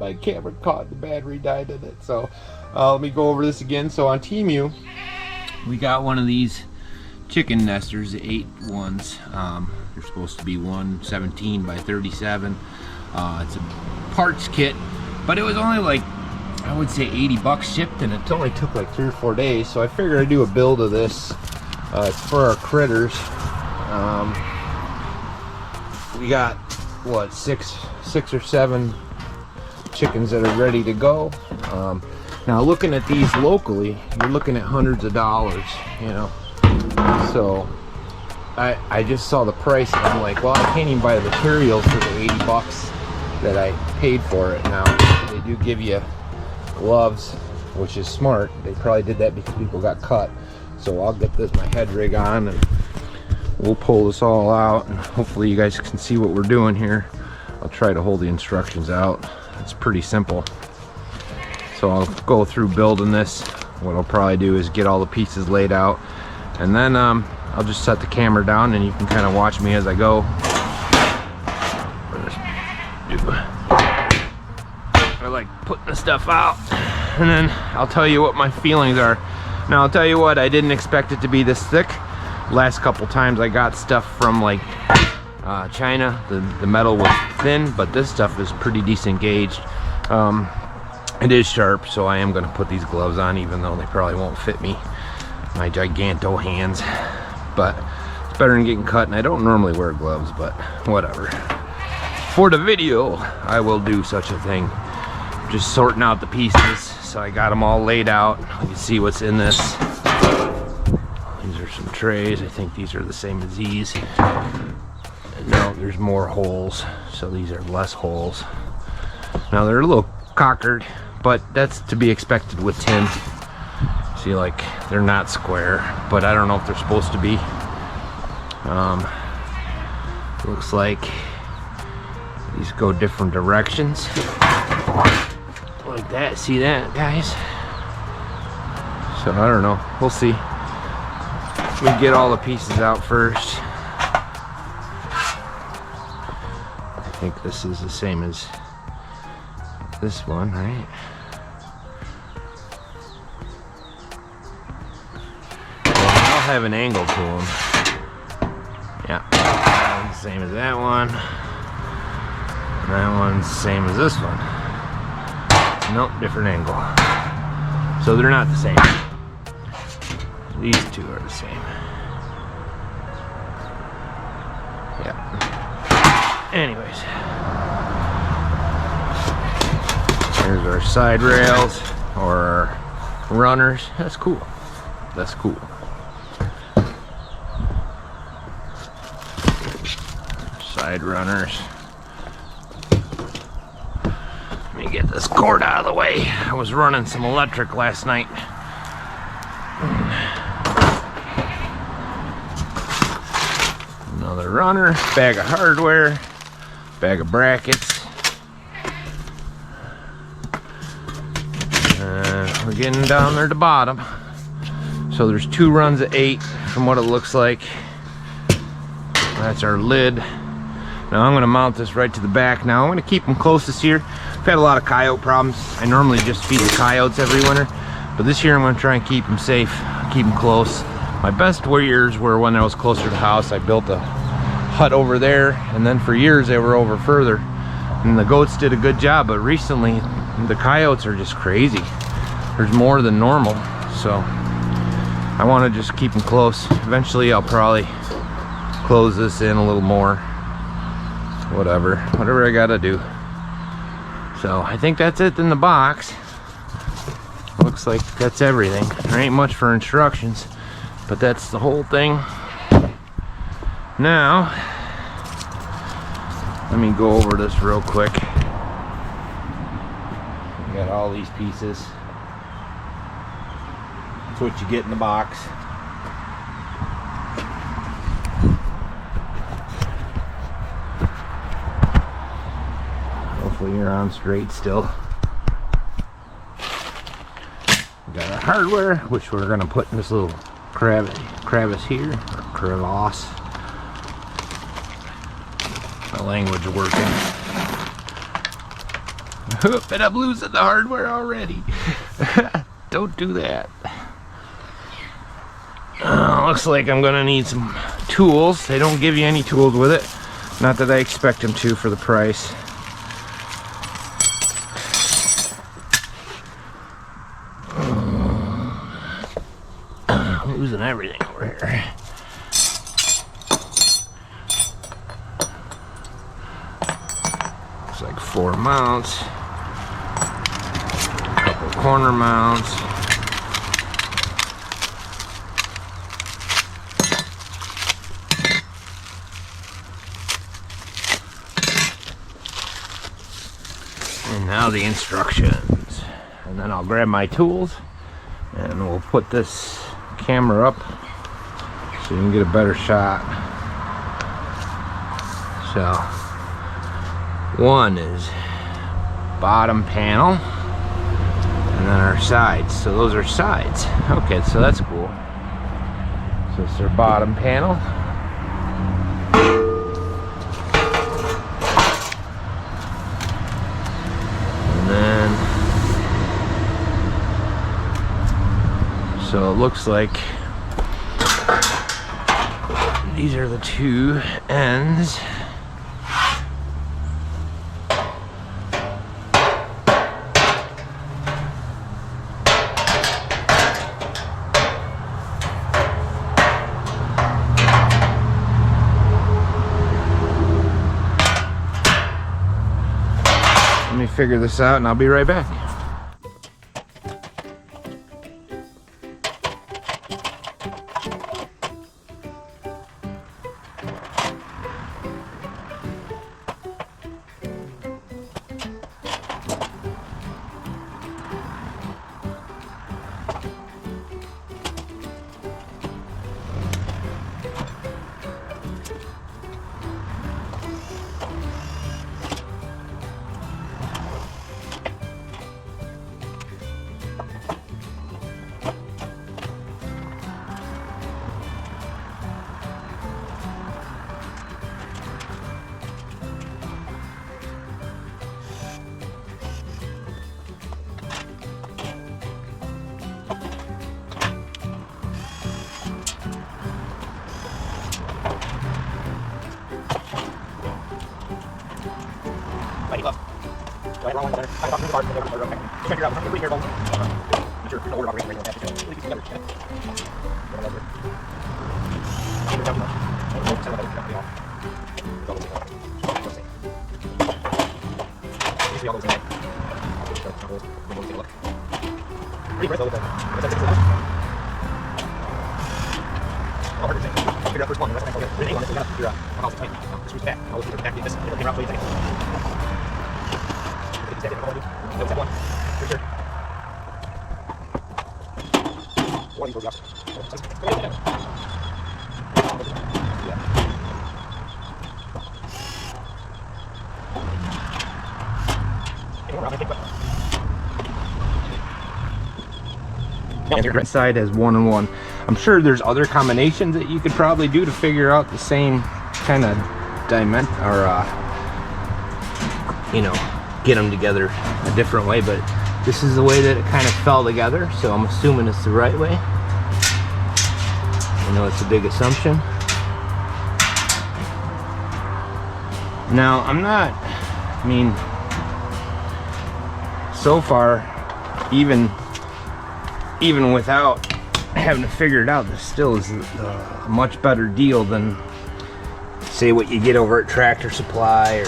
my camera caught, the battery died in it. So let me go over this again. So on Temu, we got one of these chicken nesters, the 8 ones. They're supposed to be 117 by 37. It's a parts kit, but it was only like, I would say 80 bucks shipped, and it only took like 3 or 4 days. So I figured I'd do a build of this. It's for our critters. We got what, six or 7 chickens that are ready to go. Now looking at these locally, you're looking at hundreds of dollars, you know. So I just saw the price and I'm like, well, I can't even buy the materials for the 80 bucks that I paid for it. Now they do give you gloves, which is smart. They probably did that because people got cut. So I'll get my head rig on and we'll pull this all out, and hopefully you guys can see what we're doing here. I'll try to hold the instructions out. It's pretty simple. So I'll go through building this. What I'll probably do is get all the pieces laid out, and then I'll just set the camera down and you can kind of watch me as I go. I like putting the stuff out, and then I'll tell you what my feelings are. Now I'll tell you what, I didn't expect it to be this thick. Last couple times I got stuff from like China, the metal was thin, but this stuff is pretty decent gauged. It is sharp, so I am going to put these gloves on, even though they probably won't fit me, my giganto hands. But it's better than getting cut, and I don't normally wear gloves, but whatever. For the video, I will do such a thing. Just sorting out the pieces, so I got them all laid out. You can see what's in this. These are some trays. I think these are the same as these. No, there's more holes, so these are less holes. Now they're a little cockered, but that's to be expected with tin. See, like, they're not square, but I don't know if they're supposed to be. Looks like these go different directions. Like that, see that, guys? So I don't know, we'll see. We get all the pieces out first. I think this is the same as this one, right? Well, I'll have an angle to them. Yeah, that one's the same as that one. And that one's the same as this one. Nope, different angle. So they're not the same. These two are the same. Yeah. Anyways. Here's our side rails, or our runners. That's cool. That's cool. Side runners. Let me get this cord out of the way. I was running some electric last night. Another runner, bag of hardware, bag of brackets. We're getting down there to the bottom. So there's 2 runs of 8 from what it looks like. That's our lid. Now I'm going to mount this right to the back. Now I'm going to keep them close this year. I've had a lot of coyote problems. I normally just feed the coyotes every winter, but this year I'm going to try and keep them safe, keep them close. My best years were when I was closer to the house. I built a hut over there, and then for years they were over further, and the goats did a good job. But recently the coyotes are just crazy. There's more than normal, so I want to just keep them close. Eventually I'll probably close this in a little more, whatever I gotta do. So I think that's it in the box. Looks like that's everything. There ain't much for instructions, but that's the whole thing. Now let me go over this real quick. We got all these pieces. That's what you get in the box. Hopefully you're on straight still. We got our hardware, which we're going to put in this little crevice here, or crevasse. My language working. And I'm losing the hardware already. Don't do that. Looks like I'm gonna need some tools. They don't give you any tools with it. Not that I expect them to for the price. I'm losing everything over here. Looks like 4 mounts. A couple corner mounts. And now the instructions. And then I'll grab my tools and we'll put this camera up so you can get a better shot. So, one is bottom panel and then our sides. So those are sides. Okay, so that's cool. So it's our bottom panel. So it looks like these are the 2 ends. Let me figure this out and I'll be right back. Different side has 1 and 1. I'm sure there's other combinations that you could probably do to figure out the same kind of dimension, or you know, get them together a different way, but this is the way that it kind of fell together, so I'm assuming it's the right way. I know it's a big assumption. Now, I'm not, I mean, so far, even without having to figure it out, this still is a much better deal than, say, what you get over at Tractor Supply or,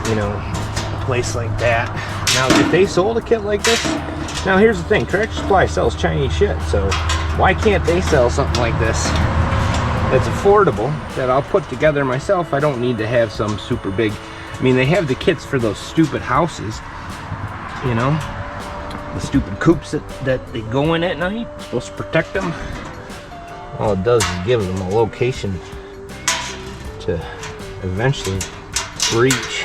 you know, a place like that. Now, if they sold a kit like this, now here's the thing, Tractor Supply sells Chinese shit, so why can't they sell something like this that's affordable, that I'll put together myself? I don't need to have some super big, I mean, they have the kits for those stupid houses, you know, the stupid coops that they go in at night, supposed to protect them. All it does is give them a location to eventually reach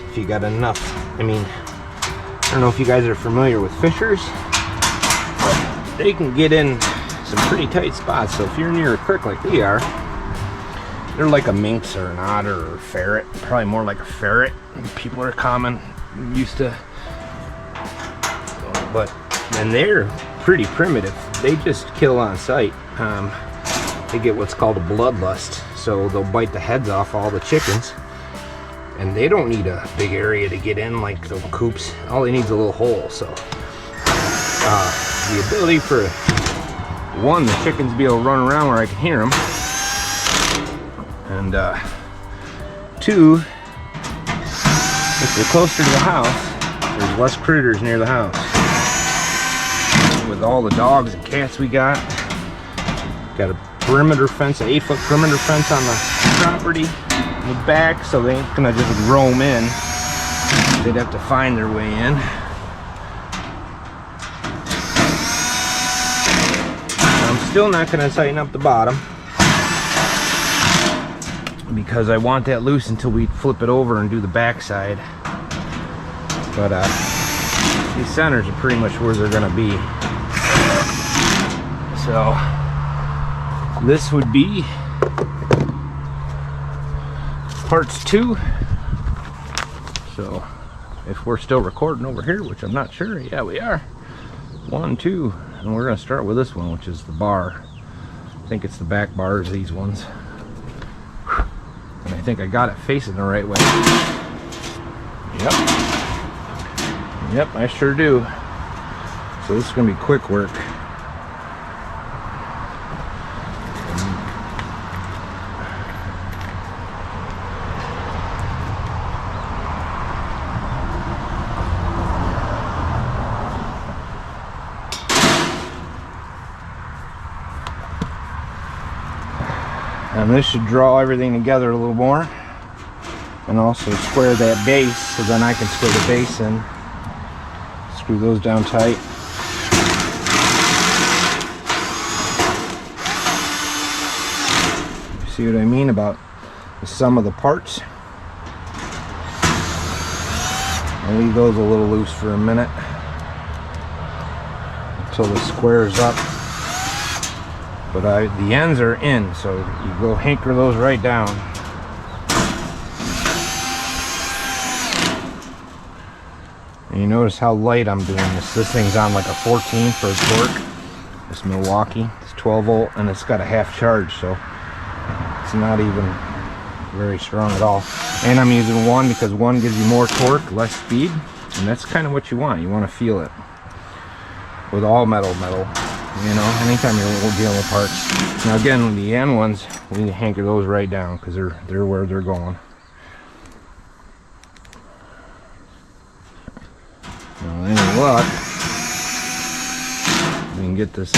if you got enough. I mean, I don't know if you guys are familiar with fishers, but they can get in some pretty tight spots. So if you're near a creek like we are, They're like a minx or an otter or a ferret. Probably more like a ferret. People are common used to, and they're pretty primitive. They just kill on sight. They get what's called a bloodlust, so they'll bite the heads off all the chickens, and they don't need a big area to get in like the coops. All they need is a little hole. So the ability for one, the chickens to be able to run around where I can hear them, and two, if they're closer to the house, there's less critters near the house. With all the dogs and cats we got a perimeter fence, an 8-foot perimeter fence on the property in the back, so they ain't gonna just roam in. They'd have to find their way in. I'm still not gonna tighten up the bottom because I want that loose until we flip it over and do the back side. But these centers are pretty much where they're gonna be. So this would be parts 2. So if we're still recording over here, which I'm not sure, yeah we are. 1, 2, and we're gonna start with this one, which is the bar. I think it's the back bars, these ones. And I think I got it facing the right way. Yep, I sure do. So this is gonna be quick work. And this should draw everything together a little more, and also square that base, so then I can square the base in. Screw those down tight. See what I mean about the sum of the parts? I'll leave those a little loose for a minute until the squares up. But the ends are in, so you go hanker those right down. And you notice how light I'm doing this. This thing's on like a 14 for a torque. This Milwaukee, it's 12 volt, and it's got a half charge, so it's not even very strong at all. And I'm using 1 because 1 gives you more torque, less speed, and that's kind of what you want. You want to feel it with all metal. You know, anytime you're dealing with parts. Now again, with the end ones, we need to hanker those right down because they're where they're going. Now, any luck, we can get this.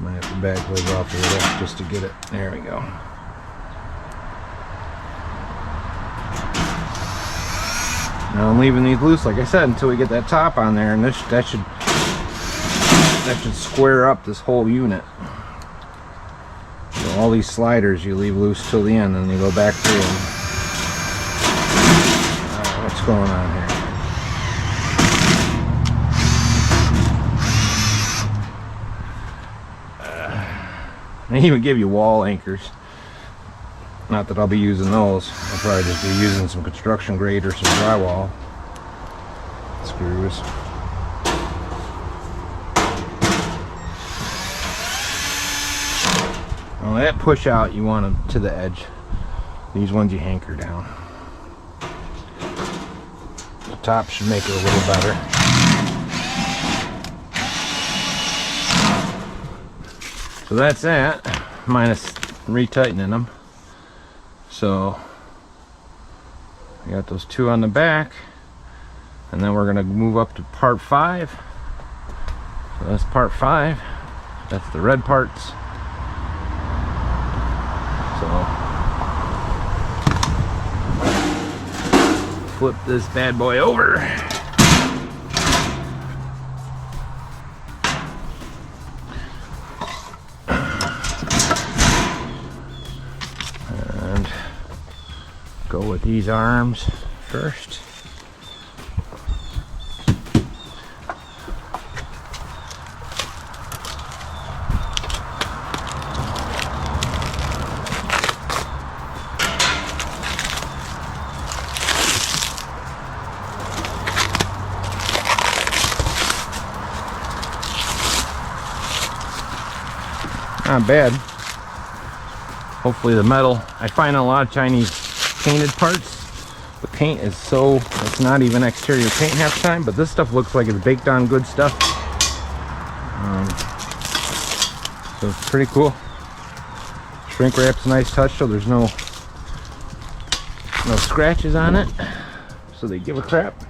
Might have to back leg off a little just to get it. There we go. Now I'm leaving these loose, like I said, until we get that top on there, and that should square up this whole unit. So all these sliders you leave loose till the end, and you go back through them. What's going on here? They even give you wall anchors. Not that I'll be using those. I'll probably just be using some construction grade or some drywall screws. Well, that push out, you want them to the edge. These ones you hanker down. The top should make it a little better. So that's that, minus retightening them. So I got those 2 on the back, and then we're going to move up to part 5. So that's part 5. That's the red parts. So flip this bad boy over. Go with these arms first. not bad. Hopefully the metal, I find a lot of Chinese painted parts, the paint is so, it's not even exterior paint half the time, but this stuff looks like it's baked on good stuff. So it's pretty cool. Shrink wrap's a nice touch, so there's no scratches on it, so they give a crap.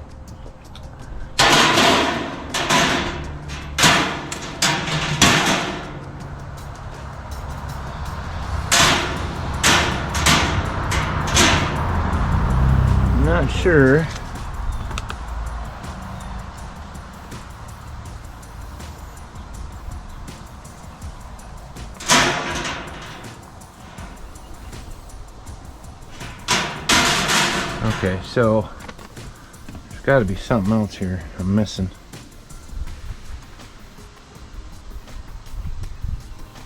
Not sure. Okay, so there's got to be something else here I'm missing.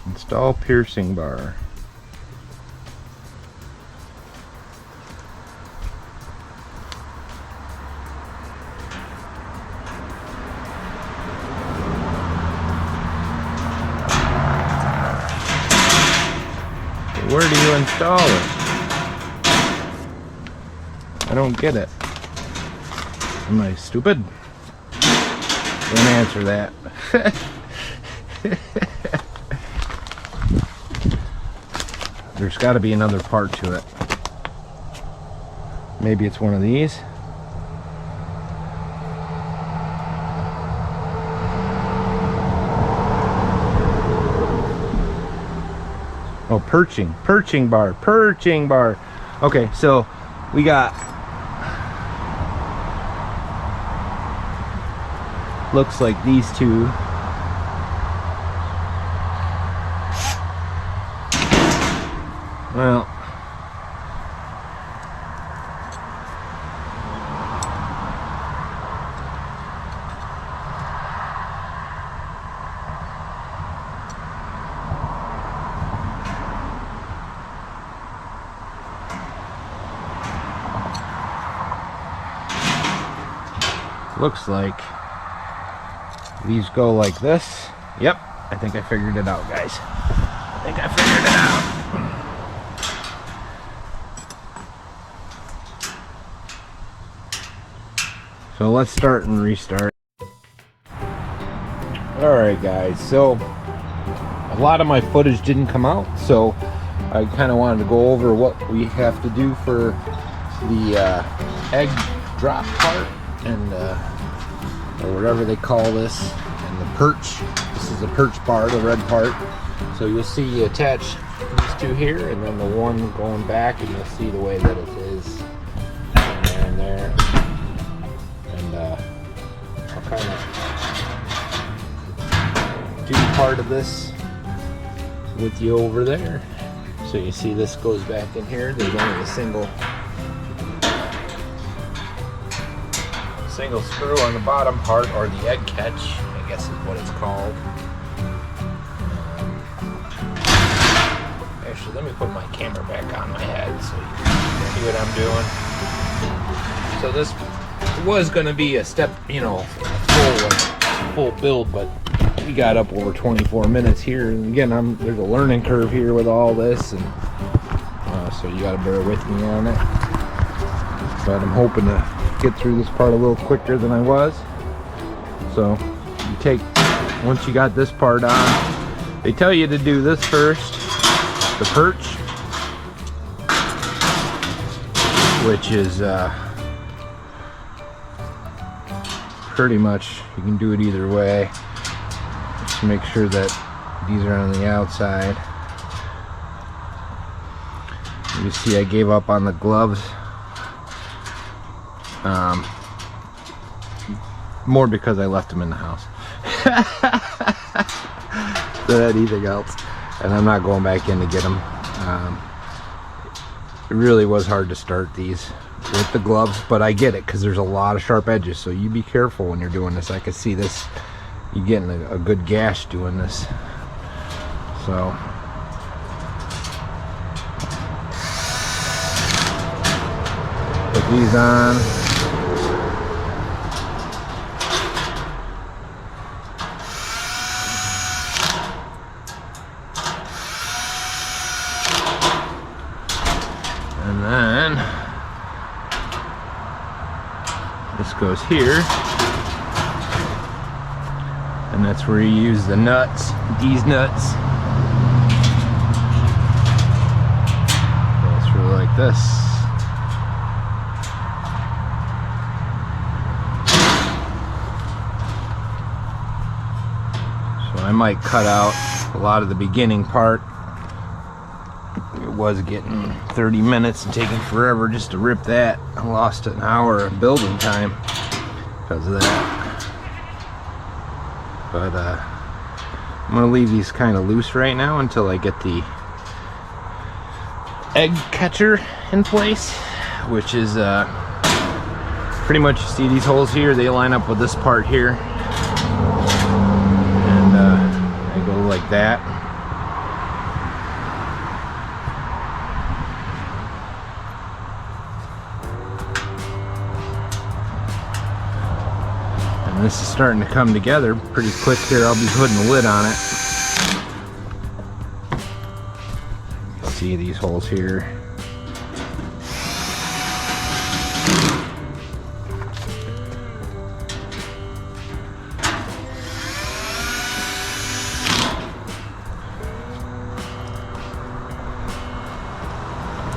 Install piercing bar. Where do you install it? I don't get it. Am I stupid? Don't answer that. There's got to be another part to it. Maybe it's one of these. Oh, perching bar. Okay, so we got, looks like these two. Well, looks like these go like this. Yep, I think I figured it out, guys. I think I figured it out. So let's start and restart. Alright guys, so a lot of my footage didn't come out, so I kind of wanted to go over what we have to do for the egg drop part, and or whatever they call this, and the perch. This is the perch bar, the red part. So you'll see you attach these two here, and then the one going back, and you'll see the way that it is there and there. And I'll kind of do part of this with you over there. So you see this goes back in here. There's only a single screw on the bottom part, or the egg catch, I guess is what it's called. Actually, let me put my camera back on my head so you can see what I'm doing. So this was going to be a step, you know, full build, but we got up over 24 minutes here, and again, there's a learning curve here with all this, and so you got to bear with me on it. But I'm hoping to get through this part a little quicker than I was. So you take, once you got this part on, they tell you to do this first, the perch, which is pretty much, you can do it either way. Just make sure that these are on the outside. You see I gave up on the gloves. More because I left them in the house than anything else, and I'm not going back in to get them. It really was hard to start these with the gloves, but I get it because there's a lot of sharp edges, so you be careful when you're doing this. I can see this, you're getting a good gash doing this. So put these on. And then this goes here, and that's where you use the nuts, these nuts. Goes through like this. So I might cut out a lot of the beginning part. It was getting 30 minutes and taking forever just to rip that. I lost an hour of building time because of that. But I'm gonna leave these kind of loose right now until I get the egg catcher in place, which is pretty much, you see these holes here, they line up with this part here, and I go like that. This is starting to come together pretty quick here. I'll be putting the lid on it. See these holes here.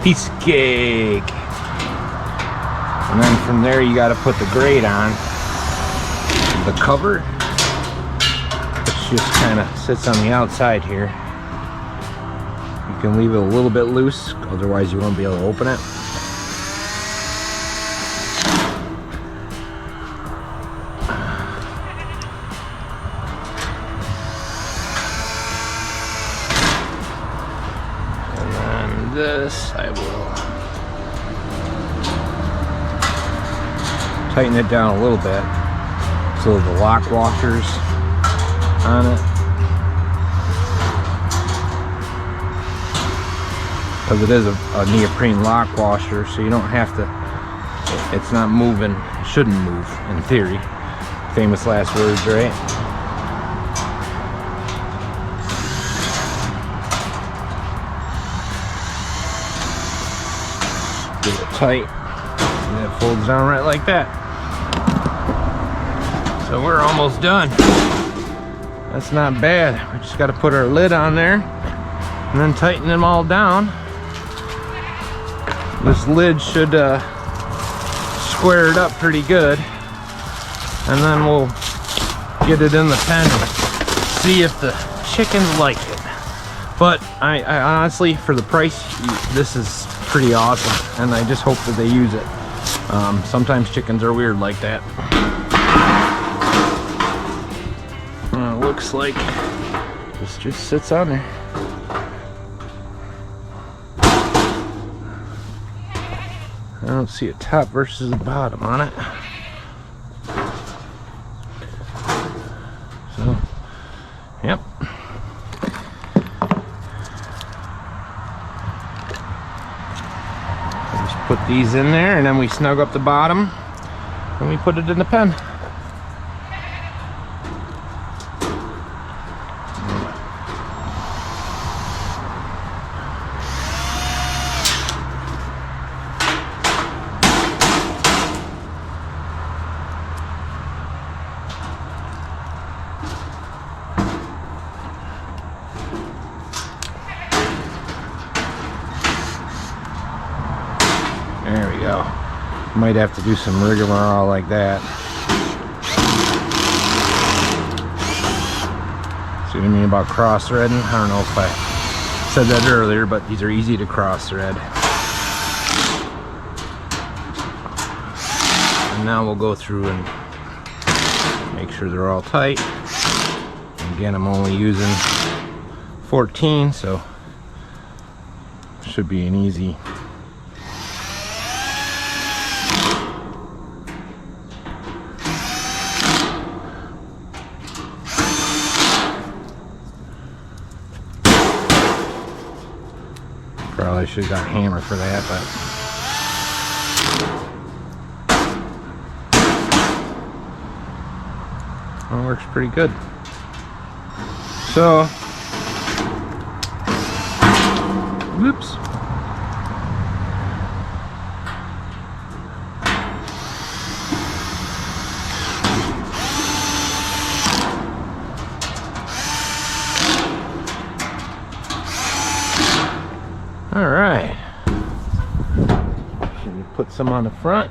Piece of cake. And then from there you got to put the grate on. The cover, which just kind of sits on the outside here. You can leave it a little bit loose, otherwise you won't be able to open it. And then this, I will tighten it down a little bit. So the lock washers on it, because it is a neoprene lock washer, so you don't have to, it's not moving, it shouldn't move in theory. Famous last words, right? Get it tight, and it folds down right like that. So we're almost done. That's not bad. We just got to put our lid on there and then tighten them all down. This lid should square it up pretty good, and then we'll get it in the pen and see if the chickens like it. But I honestly, for the price, this is pretty awesome, and I just hope that they use it. Sometimes chickens are weird like that. Looks like this just sits on there. I don't see a top versus a bottom on it. So, yep. Just put these in there, and then we snug up the bottom and we put it in the pen. There we go. Might have to do some rigmarole like that. See what I mean about cross threading? I don't know if I said that earlier, but these are easy to cross thread. And now we'll go through and make sure they're all tight. Again, I'm only using 14, so should be an easy. Probably should have got a hammer for that, but well, it works pretty good. So, whoops. All right. Should we put some on the front?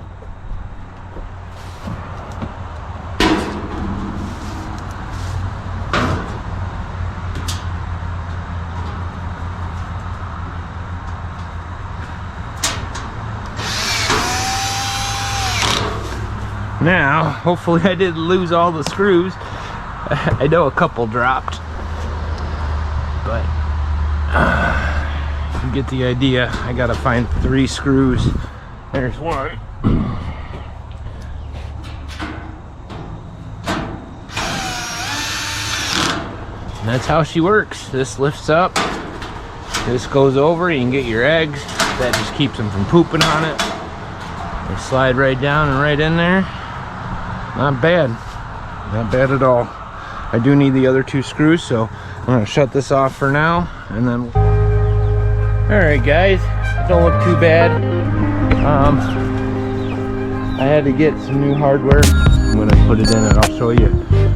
Now, hopefully I didn't lose all the screws. I know a couple dropped, but you get the idea. I gotta find 3 screws. There's one. And that's how she works. This lifts up, this goes over, you can get your eggs. That just keeps them from pooping on it. They slide right down and right in there. Not bad. Not bad at all. I do need the other 2 screws, so I'm gonna shut this off for now, and then. All right, guys, it don't look too bad. I had to get some new hardware. I'm gonna put it in, and I'll show you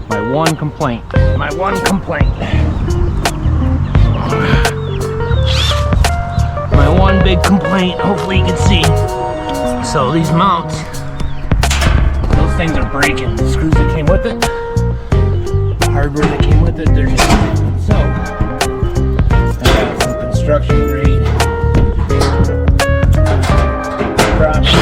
my one complaint. My one complaint. My one big complaint. Hopefully you can see. So these mounts, those things are breaking. The screws that came with it, the hardware that came with it, they're just so. I got some construction grade proper.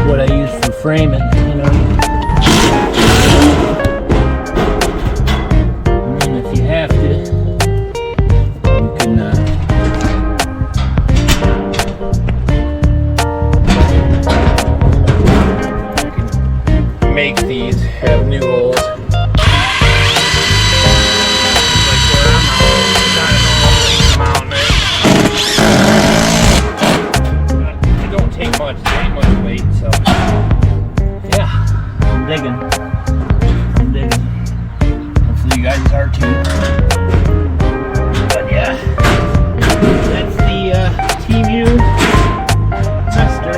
What I use for framing, you know. And then if you have to, you can make these have new holes. Like where I'm out, it don't take much, there ain't much weight, so yeah, I'm digging. Hopefully you guys are too. But yeah, that's the Temu tester.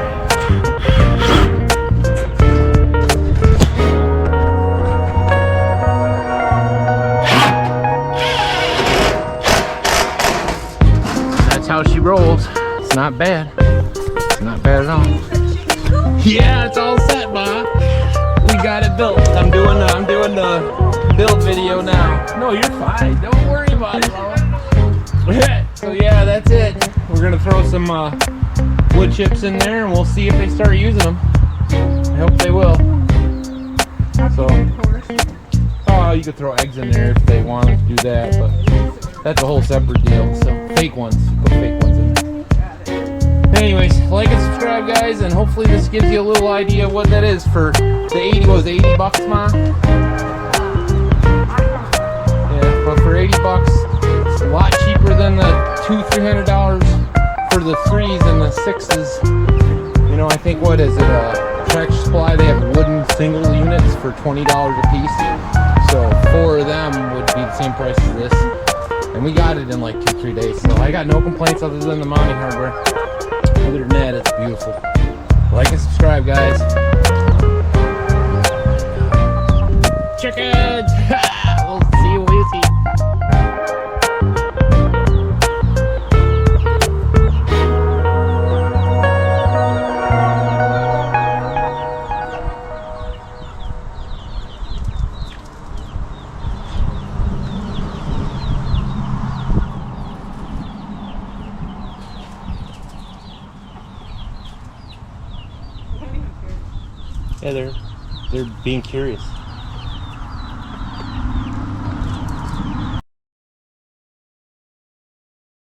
How she rolls. It's not bad. It's not bad at all. Yeah, it's all set, Ma. We got it built. I'm doing the build video now. No, you're fine. Don't worry about it, Mama. So yeah, that's it. We're gonna throw some wood chips in there, and we'll see if they start using them. I hope they will. So, oh, you could throw eggs in there if they wanted to do that, but that's a whole separate deal. So fake ones. Put fake ones in there. Anyways, like and subscribe, guys, and hopefully this gives you a little idea what that is for the 80. What was it, 80 bucks, Ma? Yeah, but for 80 bucks, it's a lot cheaper than the $200-300 for the 3s and the 6s. You know, I think, what is it? Tractor Supply, they have wooden single units for $20 a piece. So 4 of them would be the same price as this. And we got it in like 2-3 days. So I got no complaints other than the mounting hardware. Other than that, it's beautiful. Like and subscribe, guys. Chickens! We'll see you when we see. Yeah, they're being curious.